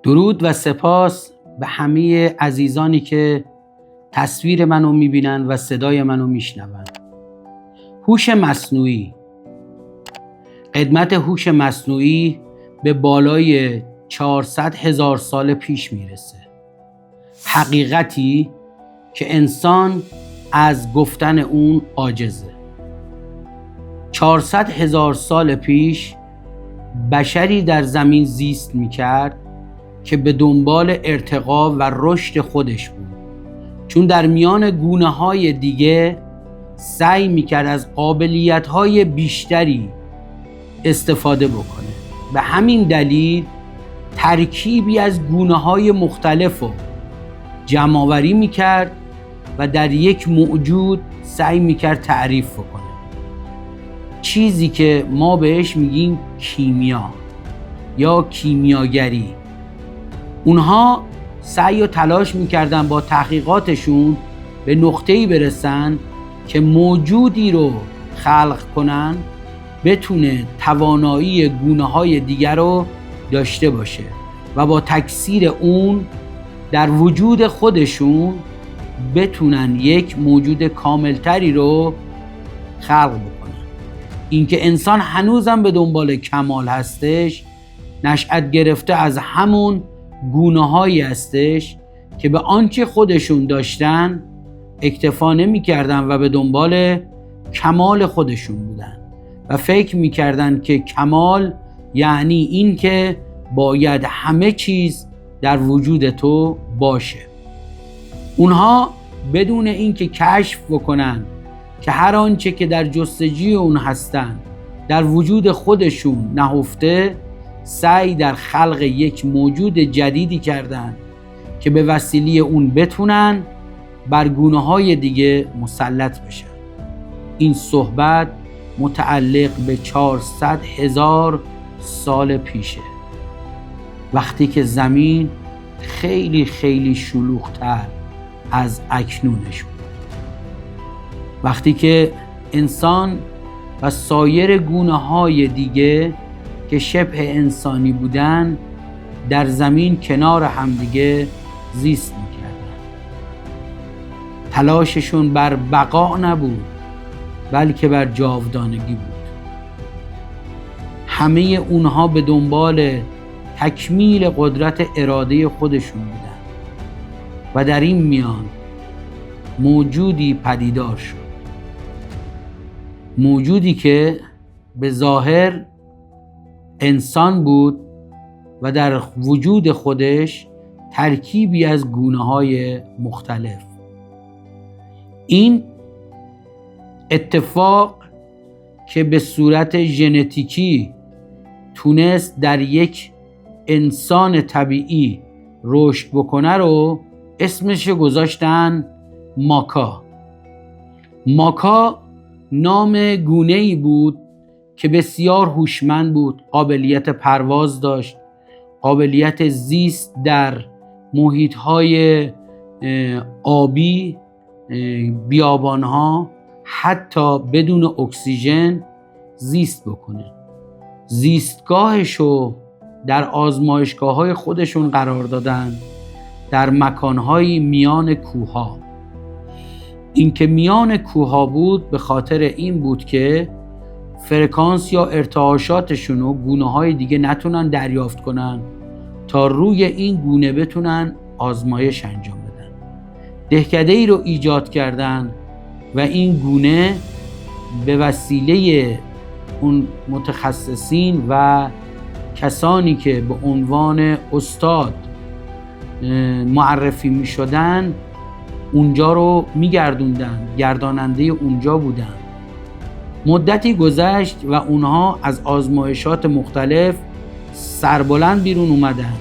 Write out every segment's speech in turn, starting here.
درود و سپاس به همه عزیزانی که تصویر منو میبینن و صدای منو میشنون. هوش مصنوعی، قدمت هوش مصنوعی به بالای 400,000 سال پیش میرسه. حقیقتی که انسان از گفتن اون عاجزه. 400,000 سال پیش بشری در زمین زیست میکرد که به دنبال ارتقا و رشد خودش بود، چون در میان گونه‌های دیگه سعی میکرد از قابلیت‌های بیشتری استفاده بکنه. به همین دلیل ترکیبی از گونه‌های مختلف رو جمع‌آوری میکرد و در یک موجود سعی میکرد تعریف بکنه، چیزی که ما بهش میگیم کیمیا یا کیمیاگری. اونها سعی و تلاش میکردن با تحقیقاتشون به نقطه‌ای برسن که موجودی رو خلق کنن بتونه توانایی گونه‌های دیگر رو داشته باشه و با تکثیر اون در وجود خودشون بتونن یک موجود کاملتری رو خلق بکنن. اینکه انسان هنوزم به دنبال کمال هستش نشأت گرفته از همون گونه‌هایی هستش که به آنچه خودشون داشتن اکتفا نمی‌کردن و به دنبال کمال خودشون بودن و فکر می‌کردن که کمال یعنی این که باید همه چیز در وجود تو باشه. اونها بدون اینکه کشف بکنن که هر آنچه که در جستجوی اون هستن در وجود خودشون نهفته، سعی در خلق یک موجود جدیدی کردن که به وسیله اون بتونن بر گونه‌های دیگه مسلط بشن. این صحبت متعلق به 400,000 سال پیشه، وقتی که زمین خیلی خیلی شلوغ‌تر از اکنونش بود، وقتی که انسان و سایر گونه‌های دیگه که شبه انسانی بودن در زمین کنار همدیگه زیست میکردن. تلاششون بر بقا نبود بلکه بر جاودانگی بود. همه اونها به دنبال تکمیل قدرت اراده خودشون بودن و در این میان موجودی پدیدار شد، موجودی که به ظاهر انسان بود و در وجود خودش ترکیبی از گونه‌های مختلف. این اتفاق که به صورت ژنتیکی تونست در یک انسان طبیعی رشد بکنه رو اسمش گذاشتن ماکا. ماکا نام گونه‌ای بود که بسیار هوشمند بود، قابلیت پرواز داشت، قابلیت زیست در محیط‌های آبی، بیابان‌ها، حتی بدون اکسیژن زیست بکنه. زیستگاهشو در آزمایشگاه‌های خودشون قرار دادن در مکان‌های میان کوه‌ها. این که میان کوه‌ها بود به خاطر این بود که فرکانس یا ارتعاشاتشون رو گونه‌های دیگه نتونن دریافت کنن تا روی این گونه بتونن آزمایش انجام بدن. دهکده‌ای رو ایجاد کردن و این گونه به وسیله اون متخصصین و کسانی که به عنوان استاد معرفی می شدن اونجا رو می گردوندن، گرداننده اونجا بودن. مدتی گذشت و اونها از آزمایشات مختلف سربلند بیرون اومدن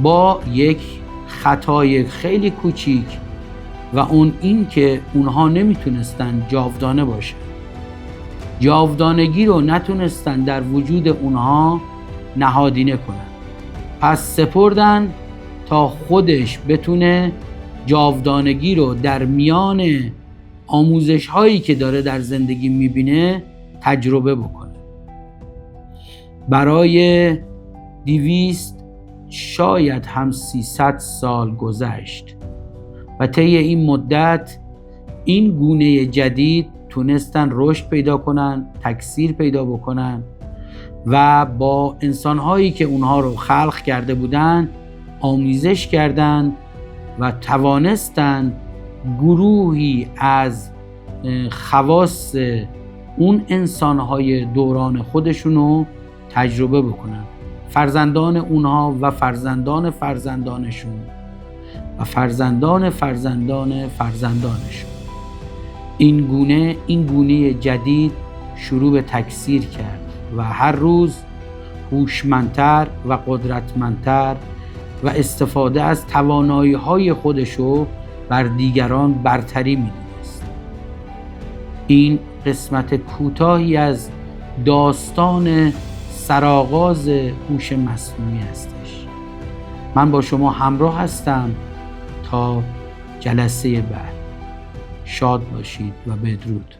با یک خطای خیلی کوچیک و اون این که اونها نمیتونستن جاودانه باشن. جاودانگی رو نتونستن در وجود اونها نهادینه کنن، پس سپردن تا خودش بتونه جاودانگی رو در میان آموزش هایی که داره در زندگی میبینه تجربه بکنه. برای شاید هم 300 سال گذشت و طی این مدت این گونه جدید تونستن رشد پیدا کنن، تکثیر پیدا بکنن و با انسانهایی که اونها رو خلق کرده بودن آمیزش کردند و توانستند گروهی از خواص اون انسانهای دوران خودشونو تجربه بکنن. فرزندان اونها و فرزندان فرزندانشون و فرزندان فرزندان فرزندانشون این گونه جدید شروع به تکثیر کرد و هر روز هوشمندتر و قدرتمندتر و استفاده از توانایی‌های خودشو بر دیگران برتری می‌دونست. این قسمت کوتاهی از داستان سرآغاز هوش مصنوعی هستش. من با شما همراه هستم تا جلسه بعد. شاد باشید و بدرود.